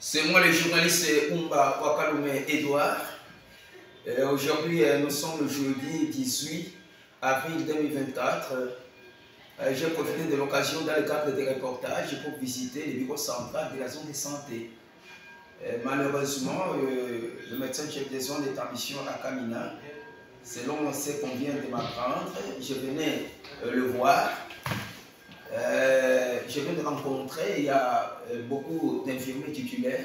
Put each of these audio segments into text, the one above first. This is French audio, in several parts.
C'est moi le journaliste Oumba Wakalume Edouard. Aujourd'hui, nous sommes le jeudi 18 avril 2024. J'ai profité de l'occasion dans le cadre des reportages pour visiter le bureau central de la zone de santé. Malheureusement, le médecin-chef de zone est en mission à Kamina. Selon ce qu'on vient de m'apprendre, je venais le voir. Je viens de rencontrer, il y a beaucoup d'infirmiers titulaires.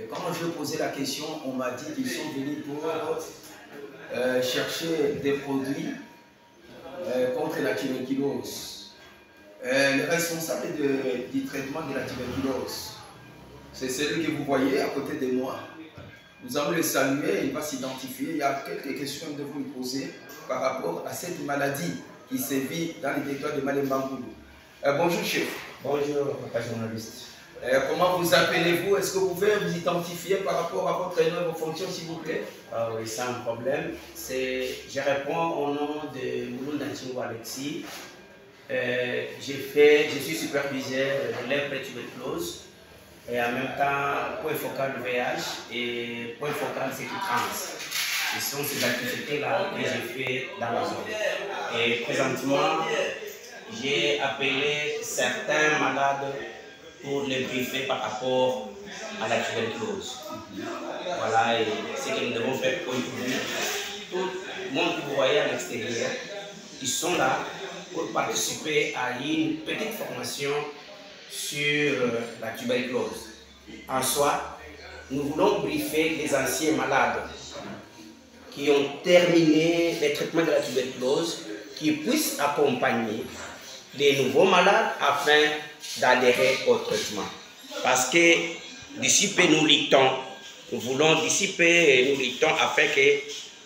Quand je posais la question, on m'a dit qu'ils sont venus pour chercher des produits contre la tuberculose. Le responsable du traitement de la tuberculose, c'est celui que vous voyez à côté de moi. Nous allons le saluer, il va s'identifier. Il y a quelques questions que vous lui poser par rapport à cette maladie qui sévit dans les territoires de Malemba-Ngoulou. Bonjour chef. Bonjour papa journaliste. Comment vous appelez-vous? Est-ce que vous pouvez vous identifier par rapport à votre nom et vos fonctions s'il vous plaît? Oui, sans problème. Je réponds au nom de Moulounda Ntingo Alexis. Je suis superviseur de lèpre et tuberculose et en même temps point focal de VIH et point focal trans. Ce sont ces activités-là que j'ai fait dans la zone. Et présentement, j'ai appelé certains malades pour les briefer par rapport à la tuberculose. Voilà ce que nous devons faire aujourd'hui. Tout le monde que vous voyez à l'extérieur, ils sont là pour participer à une petite formation sur la tuberculose. En soi, nous voulons briefer les anciens malades qui ont terminé les traitements de la tuberculose, qui puissent accompagner les nouveaux malades afin d'adhérer au traitement. Parce que d'ici peu nous luttons, nous voulons dissiper et nous luttons afin que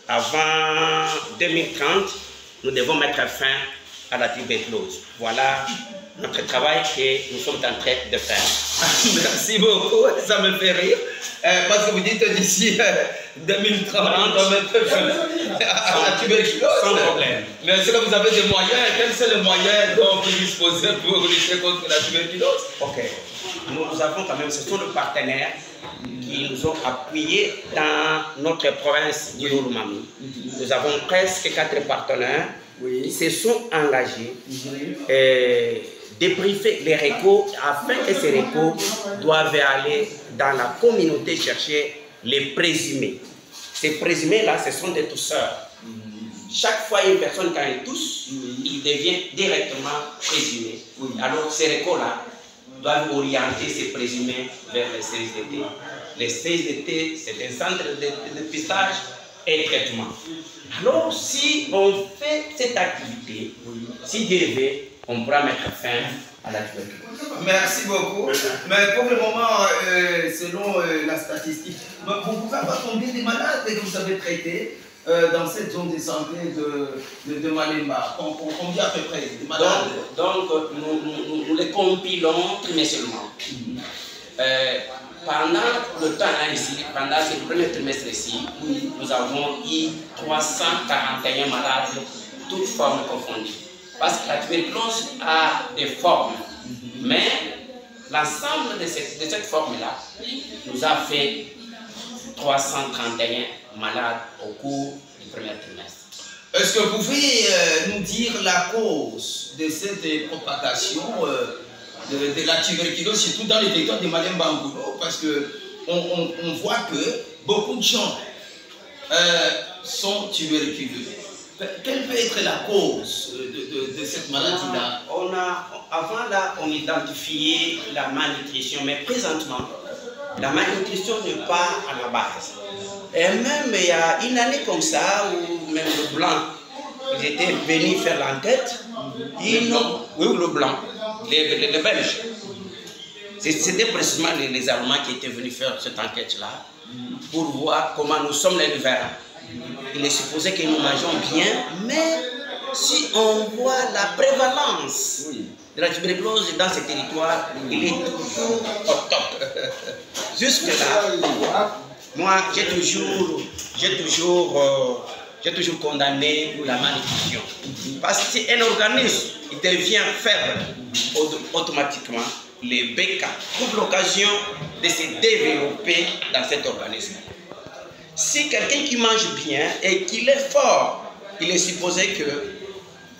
avant 2030, nous devons mettre fin à la tuberculose. Voilà notre travail que nous sommes en train de faire. Merci beaucoup, ça me fait rire. Parce que vous dites d'ici 2030, on doit mettre fin à la tuberculose. Sans problème. Mais est-ce que vous avez des moyens? Quels sont les moyens dont vous disposez pour lutter contre la tuberculose? Ok. Nous avons quand même, ce sont nos partenaires qui nous ont appuyés dans notre province du Lomami. Nous avons presque 4 partenaires qui se sont engagés de briefer les récols afin que ces récols doivent aller dans la communauté chercher les présumés. Ces présumés-là, ce sont des tousseurs. Chaque fois une personne quand elle tousse, il devient directement présumé. Alors ces récols-là doivent orienter ces présumés vers les CSDT. Les CSDT, c'est un centre de dépistage et traitement. Alors si on fait cette activité, si Dieu veut, on pourra mettre fin à la tuberculose. Merci beaucoup. Mais pour le moment, selon la statistique, vous pouvez avoir combien de malades que vous avez traités dans cette zone de santé de Malemba? Combien à peu près de malades? Donc nous les compilons trimestriellement. Pendant le temps ici, pendant ce premier trimestre ici, nous avons eu 341 malades, toutes formes confondues. Parce que la tuberculose a des formes, mais l'ensemble de cette forme-là nous a fait 331 malades au cours du premier trimestre. Est-ce que vous pouvez nous dire la cause de cette propagation de la tuberculose, surtout dans les territoires de Malemba-Ngoulou? Parce qu'on voit que beaucoup de gens sont tuberculeux. Quelle peut être la cause de cette maladie-là? Avant là, on identifiait la malnutrition, mais présentement, la malnutrition n'est pas à la base. Et même il y a une année comme ça, où même le blanc, ils étaient venus faire l'enquête. Oui, le blanc, les Belges. C'était précisément les Allemands qui étaient venus faire cette enquête-là pour voir comment nous sommes les riverains. Il est supposé que nous mangeons bien, mais si on voit la prévalence de la tuberculose dans ces territoires, il est toujours au top. Jusque-là, moi j'ai toujours condamné la malnutrition. Parce que si un organisme il devient faible, automatiquement, les BK trouvent l'occasion de se développer dans cet organisme. Si quelqu'un qui mange bien et qu'il est fort, il est supposé que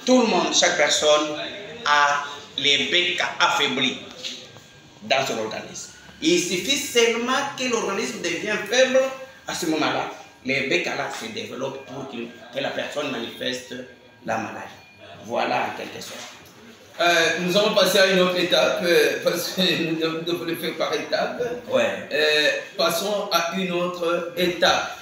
tout le monde, chaque personne, a les BK affaiblis dans son organisme. Il suffit seulement que l'organisme devienne faible, à ce moment-là, les BK là se développent pour que la personne manifeste la maladie. Voilà en quelque sorte. Nous allons passer à une autre étape, parce que nous devons le faire par étapes. Ouais. Passons à une autre étape.